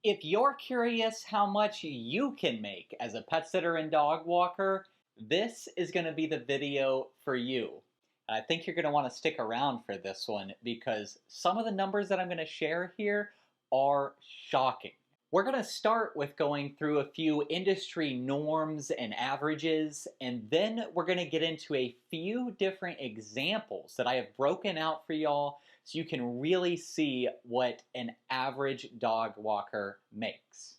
If you're curious how much you can make as a pet sitter and dog walker, this is going to be the video for you. I think you're going to want to stick around for this one because some of the numbers that I'm going to share here are shocking. We're going to start with going through a few industry norms and averages, and then we're going to get into a few different examples that I have broken out for y'all so you can really see what an average dog walker makes.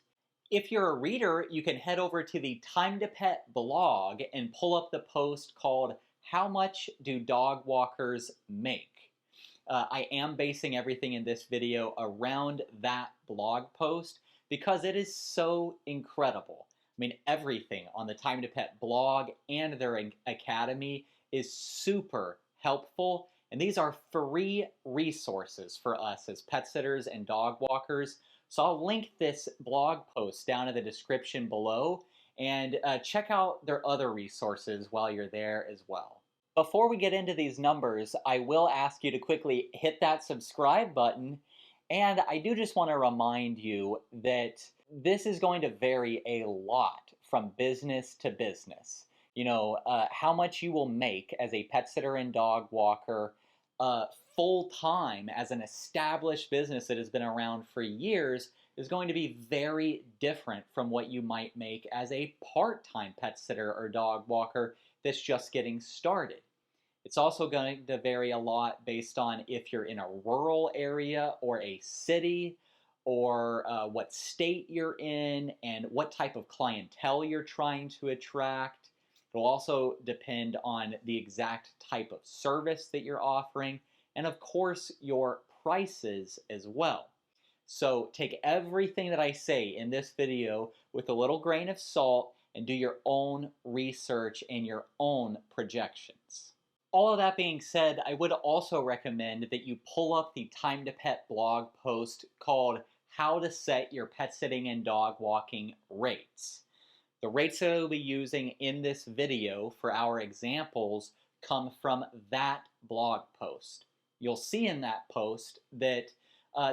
If you're a reader, you can head over to the Time to Pet blog and pull up the post called How Much Do Dog Walkers Make? I am basing everything in this video around that blog post because it is so incredible. I mean, everything on the Time to Pet blog and their academy is super helpful, and these are free resources for us as pet sitters and dog walkers. So I'll link this blog post down in the description below, and check out their other resources while you're there as well. Before we get into these numbers, I will ask you to quickly hit that subscribe button. And I do just want to remind you that this is going to vary a lot from business to business. How much you will make as a pet sitter and dog walker full time as an established business that has been around for years is going to be very different from what you might make as a part-time pet sitter or dog walker that's just getting started. It's also going to vary a lot based on if you're in a rural area or a city, or what state you're in and what type of clientele you're trying to attract. It'll also depend on the exact type of service that you're offering, and of course your prices as well. So take everything that I say in this video with a little grain of salt and do your own research and your own projections. All of that being said, I would also recommend that you pull up the Time to Pet blog post called How to Set Your Pet Sitting and Dog Walking Rates. The rates that I'll be using in this video for our examples come from that blog post. You'll see in that post that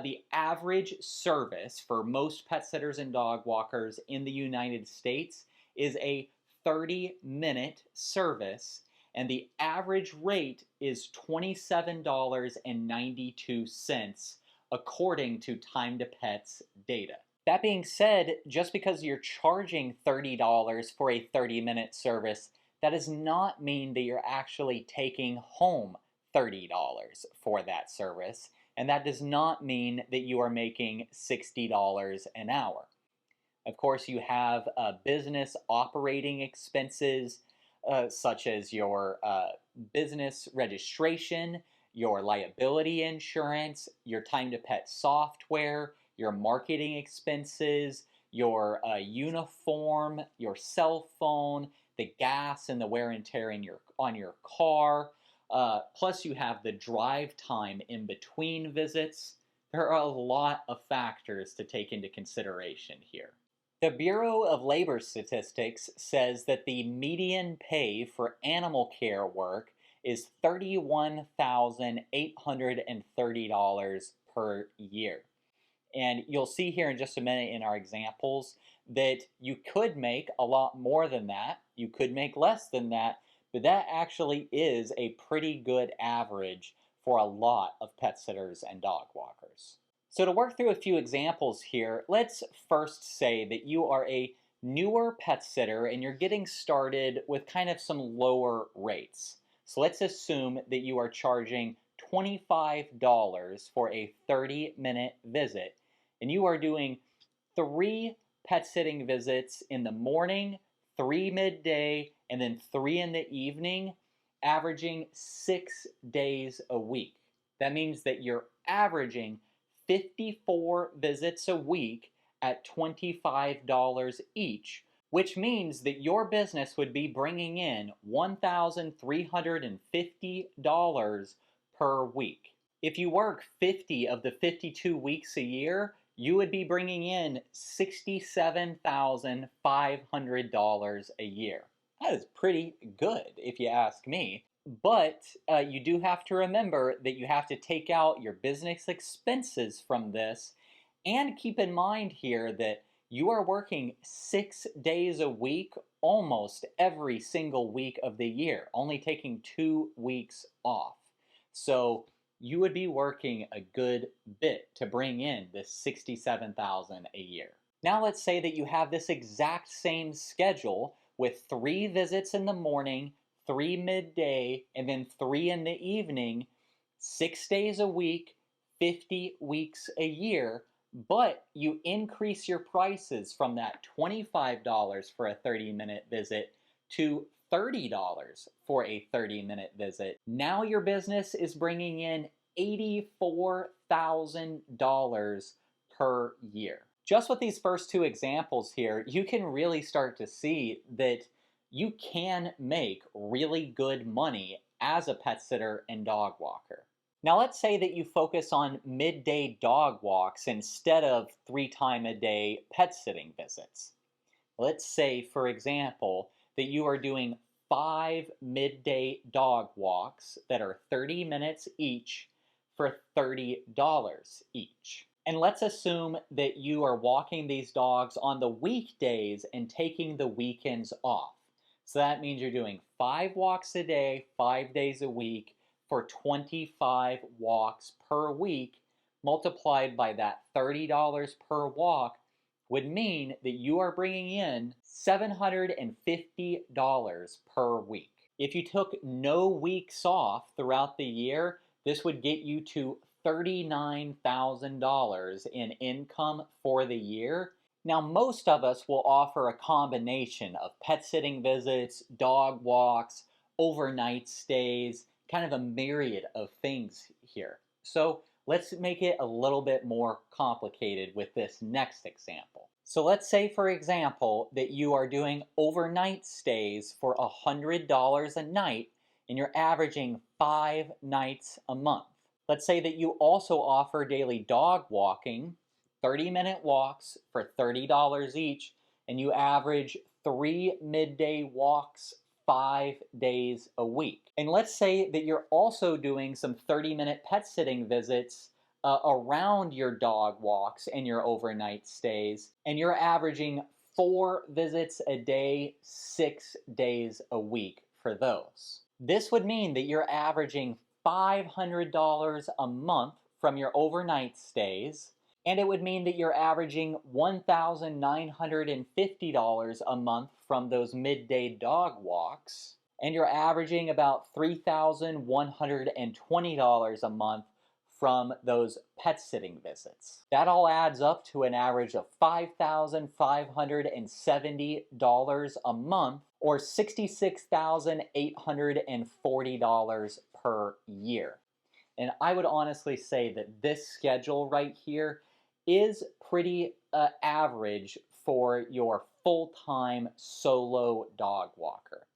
the average service for most pet sitters and dog walkers in the United States is a 30-minute service, and the average rate is $27.92 according to Time to Pet's data. That being said, just because you're charging $30 for a 30-minute service, that does not mean that you're actually taking home $30 for that service, and that does not mean that you are making $60 an hour. Of course, you have business operating expenses, such as your business registration, your liability insurance, your Time to Pet software, your marketing expenses, your uniform, your cell phone, the gas and the wear and tear on your car. Plus you have the drive time in between visits. There are a lot of factors to take into consideration here. The Bureau of Labor Statistics says that the median pay for animal care work is $31,830 per year. And you'll see here in just a minute in our examples that you could make a lot more than that. You could make less than that, but that actually is a pretty good average for a lot of pet sitters and dog walkers. So to work through a few examples here, let's first say that you are a newer pet sitter and you're getting started with kind of some lower rates. So let's assume that you are charging $25 for a 30-minute visit, and you are doing 3 pet sitting visits in the morning, 3 midday, and then 3 in the evening, averaging 6 days a week. That means that you're averaging 54 visits a week at $25 each, which means that your business would be bringing in $1,350 per week. If you work 50 of the 52 weeks a year, you would be bringing in $67,500 a year. That is pretty good, if you ask me. But you do have to remember that you have to take out your business expenses from this, And keep in mind here that you are working 6 days a week almost every single week of the year, only taking 2 weeks off. So you would be working a good bit to bring in this 67,000 a year. Now let's say that you have this exact same schedule with 3 visits in the morning, 3 midday, and then 3 in the evening, 6 days a week, 50 weeks a year, but you increase your prices from that $25 for a 30-minute visit to $30 for a 30-minute visit. Now your business is bringing in $84,000 per year. Just with these first two examples here, you can really start to see that you can make really good money as a pet sitter and dog walker. Now let's say that you focus on midday dog walks instead of 3 time a day pet sitting visits. Let's say, for example, that you are doing 5 midday dog walks that are 30 minutes each for $30 each. And let's assume that you are walking these dogs on the weekdays and taking the weekends off. So that means you're doing 5 walks a day, 5 days a week, for 25 walks per week, multiplied by that $30 per walk, would mean that you are bringing in $750 per week. If you took no weeks off throughout the year, this would get you to $39,000 in income for the year. Now, most of us will offer a combination of pet sitting visits, dog walks, overnight stays, kind of a myriad of things here. So let's make it a little bit more complicated with this next example. So let's say, for example, that you are doing overnight stays for $100 a night and you're averaging 5 nights a month. Let's say that you also offer daily dog walking, 30-minute walks for $30 each, and you average 3 midday walks 5 days a week. And let's say that you're also doing some 30-minute pet sitting visits around your dog walks and your overnight stays, and you're averaging 4 visits a day, 6 days a week for those. This would mean that you're averaging $500 a month from your overnight stays, and it would mean that you're averaging $1,950 a month from those midday dog walks, and you're averaging about $3,120 a month from those pet sitting visits. That all adds up to an average of $5,570 a month, or $66,840 per year. And I would honestly say that this schedule right here is pretty average for your full-time solo dog walker.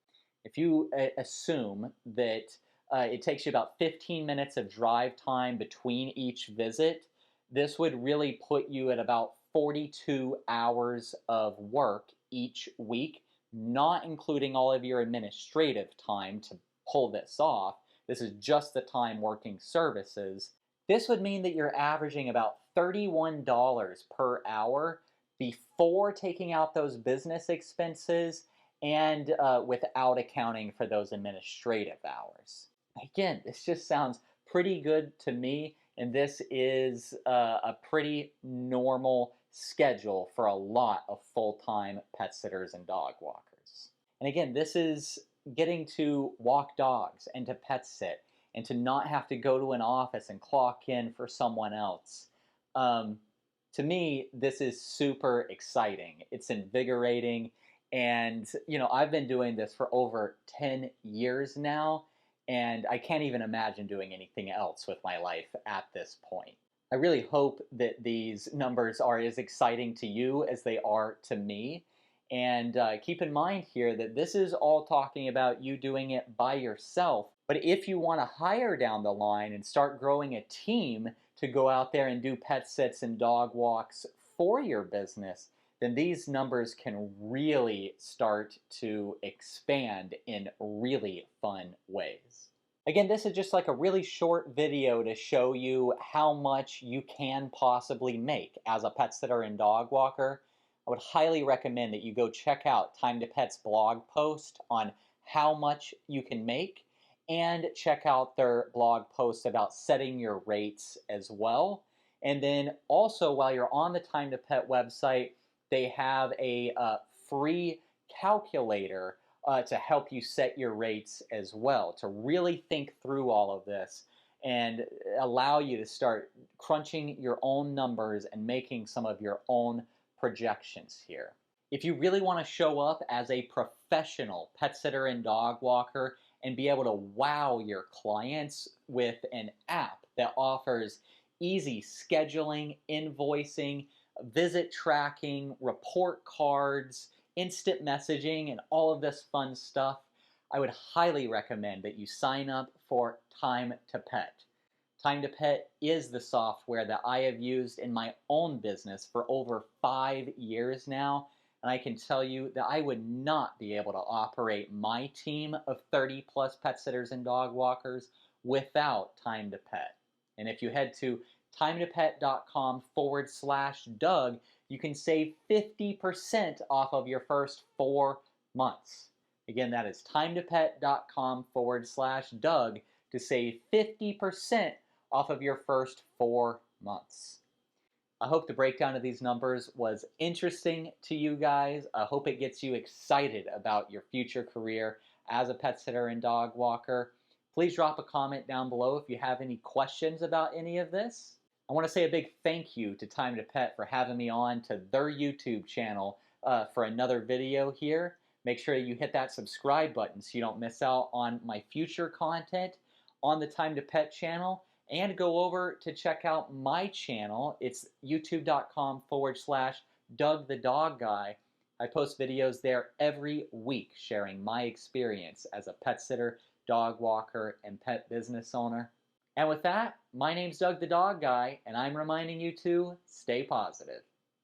If you assume that it takes you about 15 minutes of drive time between each visit, this would really put you at about 42 hours of work each week, not including all of your administrative time to pull this off. This is just the time working services. This would mean that you're averaging about $31 per hour before taking out those business expenses and without accounting for those administrative hours. Again, this just sounds pretty good to me, and this is a pretty normal schedule for a lot of full-time pet sitters and dog walkers. And again, this is getting to walk dogs and to pet sit and to not have to go to an office and clock in for someone else. To me, this is super exciting. It's invigorating. And, I've been doing this for over 10 years now, and I can't even imagine doing anything else with my life at this point. I really hope that these numbers are as exciting to you as they are to me. And keep in mind here that this is all talking about you doing it by yourself. But if you want to hire down the line and start growing a team to go out there and do pet sits and dog walks for your business, then these numbers can really start to expand in really fun ways. Again, this is just like a really short video to show you how much you can possibly make as a pet sitter and dog walker. I would highly recommend that you go check out Time to Pet's blog post on how much you can make, and check out their blog post about setting your rates as well. And then also, while you're on the Time to Pet website, they have a free calculator to help you set your rates as well, to really think through all of this and allow you to start crunching your own numbers and making some of your own projections here. If you really want to show up as a professional pet sitter and dog walker and be able to wow your clients with an app that offers easy scheduling, invoicing, visit tracking, report cards, instant messaging, and all of this fun stuff, I would highly recommend that you sign up for Time to Pet. Time to Pet is the software that I have used in my own business for over 5 years now, and I can tell you that I would not be able to operate my team of 30 plus pet sitters and dog walkers without Time to Pet. And if you head to timetopet.com/Doug, you can save 50% off of your first 4 months. Again, that is timetopet.com/Doug to save 50% off of your first 4 months. I hope the breakdown of these numbers was interesting to you guys. I hope it gets you excited about your future career as a pet sitter and dog walker. Please drop a comment down below if you have any questions about any of this. I want to say a big thank you to Time to Pet for having me on to their YouTube channel for another video here. Make sure you hit that subscribe button so you don't miss out on my future content on the Time to Pet channel. And go over to check out my channel. It's youtube.com/Doug the Dog Guy. I post videos there every week sharing my experience as a pet sitter, dog walker, and pet business owner. And with that, my name's Doug the Dog Guy, and I'm reminding you to stay positive.